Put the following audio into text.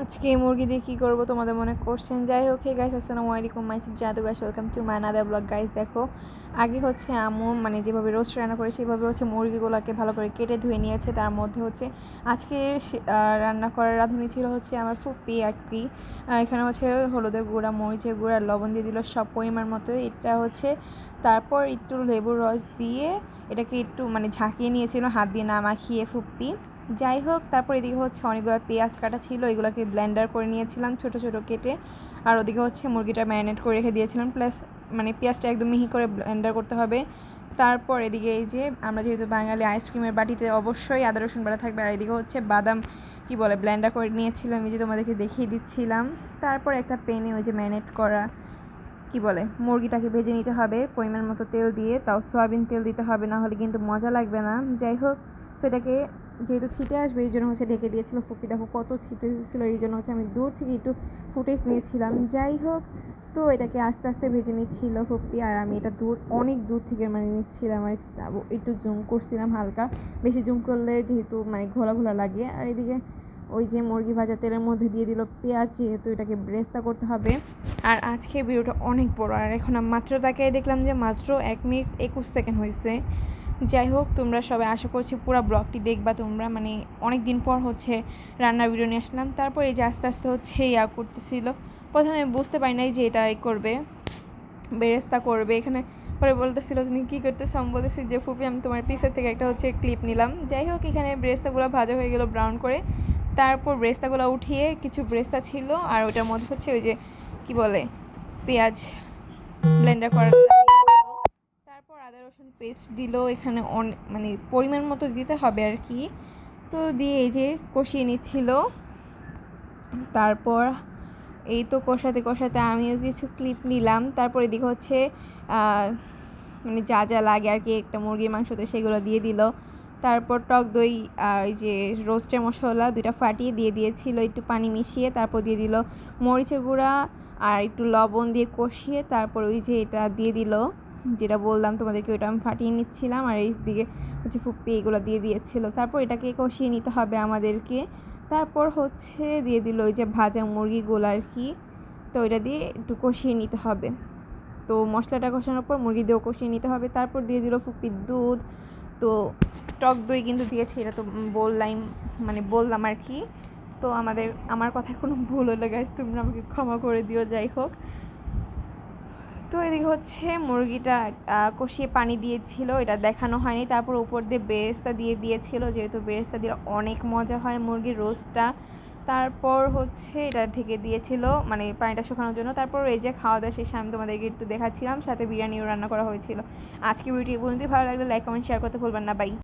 আজকে এই মুরগি দিয়ে কী করবো তোমাদের মনে কোশ্চেন। যাই হোক, হে গাইস, আসসালামু আলাইকুম, মাইসিফ জাদু guys, welcome to my another blog. Guys দেখো, আগে হচ্ছে আম্মু যেভাবে রোস্ট রান্না করে সেভাবে হচ্ছে মুরগিগুলোকে ভালো করে কেটে ধুয়ে নিয়েছে। তার মধ্যে হচ্ছে আজকে রান্না করার রাঁধুনি ছিল হচ্ছে আমার ফুপি আর কি। এখানে হচ্ছে হলুদের গুঁড়া, মরিচের গুঁড়া, লবণ দিয়ে দিল সব পরিমাণ মতো। এটা হচ্ছে তারপর একটু লেবুর রস দিয়ে এটাকে একটু ঝাঁকিয়ে নিয়েছিল হাত দিয়ে না মাখিয়ে ফুপি। যাই হোক, তারপর এদিকে হচ্ছে অনেকগুলো পেঁয়াজ কাটা ছিল, এগুলোকে ব্লেন্ডার করে নিয়েছিলাম ছোট ছোট কেটে। আর ওদিকে হচ্ছে মুরগিটা ম্যারিনেট করে রেখে দিয়েছিলাম, প্লাস পেঁয়াজটা একদম মিহি করে ব্লেন্ডার করতে হবে। তারপর এদিকে এই যে আমরা যেহেতু বাঙালি, আইসক্রিমের বাটিতে অবশ্যই আদা রসুন বাটা থাকবে। আর এদিকে হচ্ছে বাদাম ব্লেন্ডার করে নিয়েছিলাম, এই যে তোমাদেরকে দেখিয়ে দিচ্ছিলাম। তারপর একটা প্যানে ওই যে ম্যারিনেট করা মুরগিটাকে ভেজে নিতে হবে পরিমাণ মতো তেল দিয়ে, তাও সয়াবিন তেল দিতে হবে, না হলে কিন্তু মজা লাগবে না। যাই হোক, সেটাকে যেহেতু ছিটে আসবে এই জন্য হচ্ছে ঢেকে দিয়েছিল ফুপি। দেখো কত ছিটে দিয়েছিলো, এই জন্য হচ্ছে আমি দূর থেকে একটু ফুটেজ নিয়েছিলাম। যাই হোক, তো এটাকে আস্তে আস্তে ভেজে নিচ্ছিল ফুপি, আর আমি এটা অনেক দূর থেকে নিচ্ছিলাম আর একটু জুম করছিলাম হালকা, বেশি জুম করলে যেহেতু ঘোলা ঘোলা লাগে। আর এদিকে ওই যে মুরগি ভাজা তেলের মধ্যে দিয়ে দিল পেঁয়াজ, যেহেতু এটাকে ব্রেস্তা করতে হবে। আর আজকের ভিডিওটা অনেক বড়, আর এখন মাত্র তাকে দেখলাম যে মাত্র 1 মিনিট 21 সেকেন্ড হয়েছে। যাই হোক, তোমরা সবাই আশা করছি পুরো ব্লগটি দেখবা। তোমরা অনেক দিন পর হচ্ছে রান্নার ভিডিও নিয়ে আসলাম। তারপর এই যে আস্তে আস্তে হচ্ছে করতেছিল। প্রথমে বুঝতে পারি নাই যে এটা করবে, বেরেস্তা করবে। এখানে পরে বলতেছিল তুমি কী করতেছো, আমি বলতেছি যে ফুপি আমি তোমার পিসের থেকে একটা হচ্ছে ক্লিপ নিলাম। যাই হোক, এখানে ব্রেস্তাগুলো ভাজা হয়ে গেল ব্রাউন করে। তারপর ব্রেস্তাগুলো উঠিয়ে কিছু ব্রেস্তা ছিল, আর ওটার মধ্যে হচ্ছে ওই যে পেঁয়াজ ব্লেন্ডার করা, তারপর আদা রসুন পেস্ট দিল। এখানে পরিমাণ মতো দিতে হবে আর কি। তো দিয়ে এই যে কষিয়ে নিচ্ছিল। তারপর এই তো কষাতে কষাতে আমিও কিছু ক্লিপ নিলাম। তারপর এদিকে হচ্ছে যা যা লাগে আর কি একটা মুরগির মাংসতে সেগুলো দিয়ে দিল। তারপর টক দই আর এই যে রোস্টের মশলা 2টা ফাটিয়ে দিয়ে দিয়েছিল একটু পানি মিশিয়ে। তারপর দিয়ে দিল মরিচের গুঁড়া আর একটু লবণ দিয়ে কষিয়ে, তারপর ওই যে এটা দিয়ে দিল, যেটা বললাম তোমাদেরকে, ওইটা আমি ফাটিয়ে নিচ্ছিলাম। আর এই দিকে হচ্ছে ফুপি এগুলো দিয়ে দিয়েছিল। তারপর এটাকে কষিয়ে নিতে হবে আমাদেরকে। তারপর হচ্ছে দিয়ে দিল ওই যে ভাজা মুরগিগুলো আর কি, তো ওইটা দিয়ে একটু কষিয়ে নিতে হবে। তো মশলাটা কষানোর পর মুরগি দিয়েও কষিয়ে নিতে হবে। তারপর দিয়ে দিল ফুপির দুধ, তো টক দই কিন্তু দিয়েছে, এটা তো বললাম আর কি। তো আমার কথায় কোনো ভুল হলে গাইস তোমরা আমাকে ক্ষমা করে দিও। যাই হোক, তো এদিকে হচ্ছে মুরগিটা কষিয়ে পানি দিয়েছিল, এটা দেখানো হয়নি। তারপর উপর দিয়ে বেরেস্তা দিয়ে দিয়েছিল, যেহেতু বেরেস্তা দিলে অনেক মজা হয় মুরগির রোস্টটা। তারপর হচ্ছে এটা ঢেকে দিয়েছিল পানিটা শুকানোর জন্য। তারপর এই যে খাওয়া দাওয়া শেষে আমি তোমাদেরকে একটু দেখাচ্ছিলাম, সাথে বিরিয়ানিও রান্না করা হয়েছিল। আজকে ভিডিও পর্যন্তই। ভালো লাগলে লাইক কমেন্ট শেয়ার করতে ভুলবেন না। বাই।